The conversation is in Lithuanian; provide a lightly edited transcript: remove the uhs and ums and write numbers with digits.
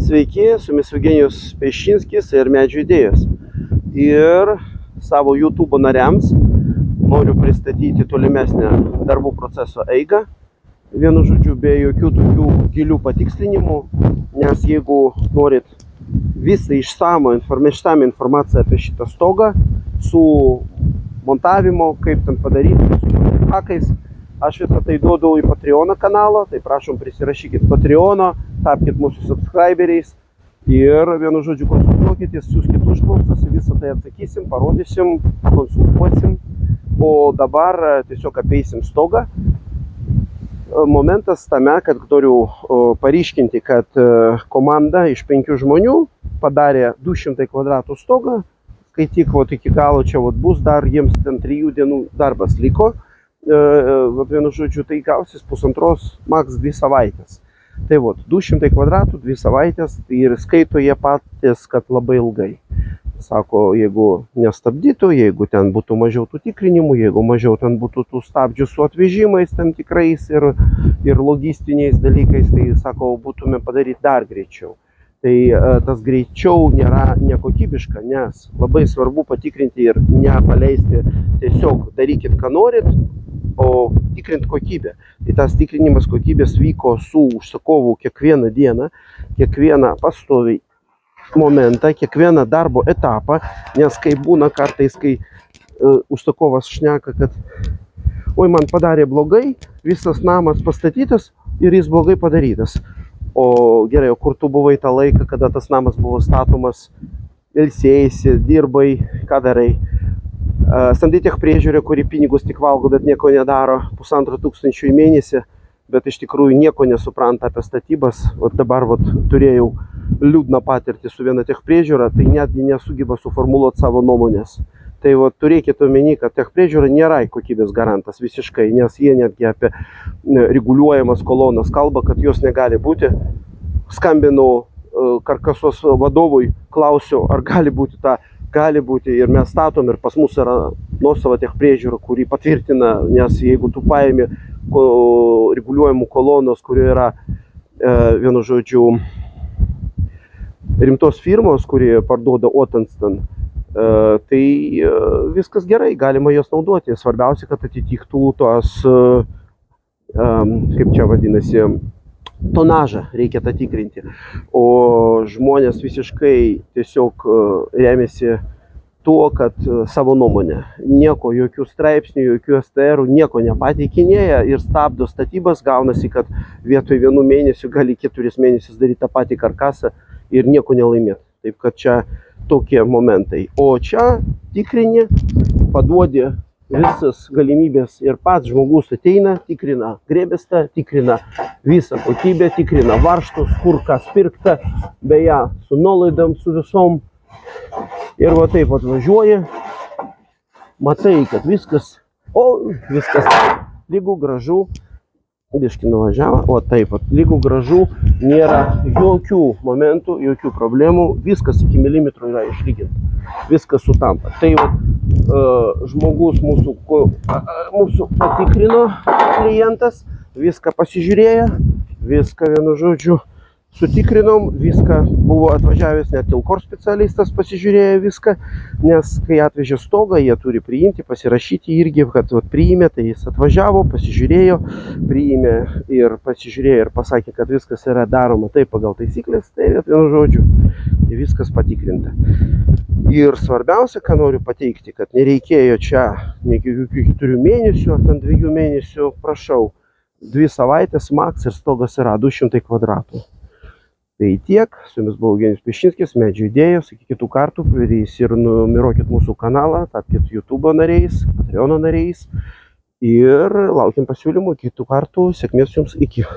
Sveiki, su jumis Eugenijus Peščinskis ir Medžių idėjos. Ir savo YouTube nariams noriu pristatyti tolimesnę darbų proceso eigą. Vienu žodžiu, be jokių tokių gilių patikslinimų, nes jeigu norit visą išsamą informaciją apie šitą stogą, su montavimo, kaip ten padaryti, su hakais, aš visą tai duodu į Patreon kanalą, tai prašom prisirašykit Patreono, tapkit mūsų subscriberiais ir vienu žodžiu konsultuokitės, siūskit užklausas, visą tai atsakysim, parodysim, konsultuosim, o dabar tiesiog apeisim stogą. Momentas tame, kad noriu paryškinti, kad komanda iš 5 žmonių padarė 200 kvadratų stogą, kai tik iki galo čia bus, dar jiems ten 3 dienų darbas liko. Vienu žodžiu, tai gausis pusantros, maks 2 savaitės. Tai 200 kvadratų, 2 savaitės ir skaito jie patys, kad labai ilgai. Sako, jeigu nestabdytų, jeigu ten būtų mažiau tų tikrinimų, jeigu mažiau ten būtų tų stabdžių su atvežimais tam tikrais ir logistiniais dalykais, tai sako, būtume padaryti dar greičiau. Tai tas greičiau nėra nekokybiška, nes labai svarbu patikrinti ir nepaleisti, tiesiog darykit, ką norit, o tikrint kokybę. Tai tas tikrinimas kokybės vyko su užsakovu kiekvieną dieną, kiekvieną pastoviai momentą, kiekvieną darbo etapą, nes kai būna kartais, kai užsakovas šneka, kad oi, man padarė blogai, visas namas pastatytas ir jis blogai padarytas. O gerai, o kur tu buvai tą laiką, kada tas namas buvo statomas, ilsėjasi, dirbai, ką darai? Samdytech priežiūrė, kuri pinigus tik valgo, bet nieko nedaro, 1500 į mėnesį, bet iš tikrųjų nieko nesupranta apie statybas. Dabar turėjau liūdną patirtį su viena tech priežiūra, tai netgi nesugeba suformuluoti savo nuomonės. Tai turėkite omeny, kad tech priežiūra nėra kokybės garantas visiškai, nes jie netgi apie reguliuojamas kolonas kalba, kad jos negali būti. Skambinu karkasos vadovui, klausiu, ar gali būti ta. Gali būti ir mes statom ir pas mus yra nuosava tech priežiūra, kuri patvirtina, nes jeigu tu paimi reguliuojamų kolonos, kurie yra vienu žodžiu rimtos firmos, kurie parduoda Otenston, tai viskas gerai, galima jos naudoti. Svarbiausia, kad atitiktų tos, kaip čia vadinasi, tonažą reikia tą tikrinti. O žmonės visiškai tiesiog remiasi tuo, kad savo nuomonę. Nieko, jokių straipsnių, jokių STR, nieko nepateikinėja ir stabdo statybas. Gaunasi, kad vietoj 1 mėnesių gali 4 mėnesius daryti tą patį karkasą ir nieko nelaimėti. Taip kad čia tokie momentai. O čia tikrini, paduodi visas galimybės ir pats žmogus ateina, tikrina grėbestą, tikrina visą kokybę, tikrina varžtus, kur kas pirkta, beje, su nuolaidom, su visom. Ir taip važiuoja, matai, kad viskas lygų gražu, biškį nuvažiavo, taip, lygų gražu, nėra jokių momentų, jokių problemų, viskas iki milimetrų yra išlyginta, viskas sutampa. Tai žmogus mūsų patikrino, klientas, viską pasižiūrėjo, viską vienu žodžiu sutikrinom, viską buvo atvažiavęs net Tilkor specialistas, pasižiūrėjo viską, nes kai atvežė stogą, jie turi priimti, pasirašyti irgi, kad priėmė, tai jis atvažiavo, pasižiūrėjo, priėmė ir pasižiūrėjo ir pasakė, kad viskas yra daroma taip pagal taisyklės, tai vienu žodžiu, tai viskas patikrinta. Ir svarbiausia, ką noriu pateikti, kad nereikėjo čia jokių 4 mėnesių ar ten 2 mėnesių, prašau, 2 savaitės maks ir stogas yra 200 kvadratų. Tai tiek, su jumis buvo Eugenijus Peščinskis, Medžių idėjos, iki kitų kartų, ir numirokit mūsų kanalą, tapkit YouTube nariais, Patreon nariais ir laukiam pasiūlymų, kitų kartų, sėkmės jums, iki.